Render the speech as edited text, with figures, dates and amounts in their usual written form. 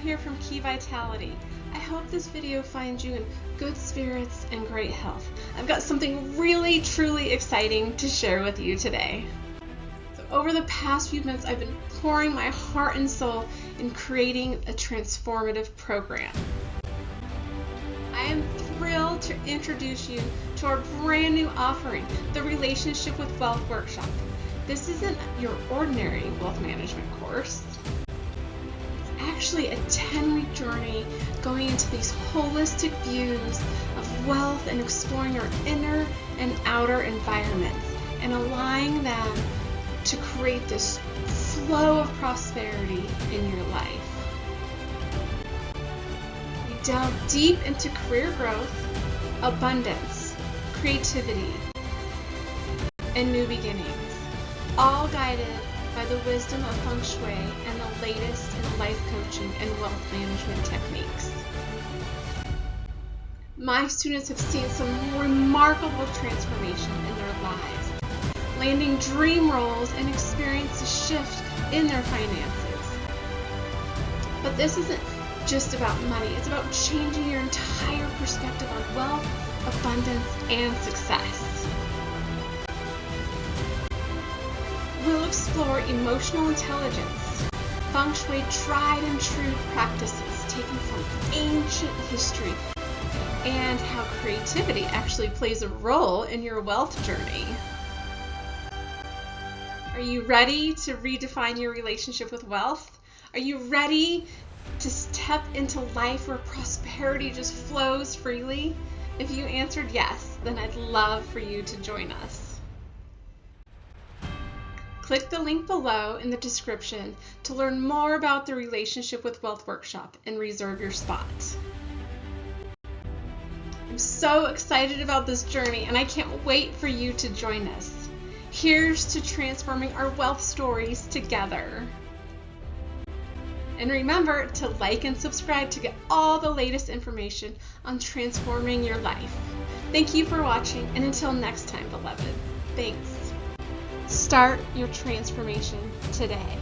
here from Key Vitality. I hope this video finds you in good spirits and great health. I've got something really, truly exciting to share with you today. So over the past few months, I've been pouring my heart and soul in creating a transformative program. I am thrilled to introduce you to our brand new offering, the Relationship with Wealth Workshop. This isn't your ordinary wealth management course. Actually a 10-week journey going into these holistic views of wealth and exploring your inner and outer environments and allowing them to create this flow of prosperity in your life. We delve deep into career growth, abundance, creativity, and new beginnings, all guided by the wisdom of Feng Shui and the latest in life coaching and wealth management techniques. My students have seen some remarkable transformation in their lives, landing dream roles and experienced a shift in their finances. But this isn't just about money, it's about changing your entire perspective on wealth, abundance, and success. We'll explore emotional intelligence, Feng Shui tried and true practices taken from ancient history, and how creativity actually plays a role in your wealth journey. Are you ready to redefine your relationship with wealth? Are you ready to step into life where prosperity just flows freely? If you answered yes, then I'd love for you to join us. Click the link below in the description to learn more about the Relationship with Wealth Workshop and reserve your spot. I'm so excited about this journey and I can't wait for you to join us. Here's to transforming our wealth stories together. And remember to like and subscribe to get all the latest information on transforming your life. Thank you for watching, and until next time, beloved. Thanks. Start your transformation today.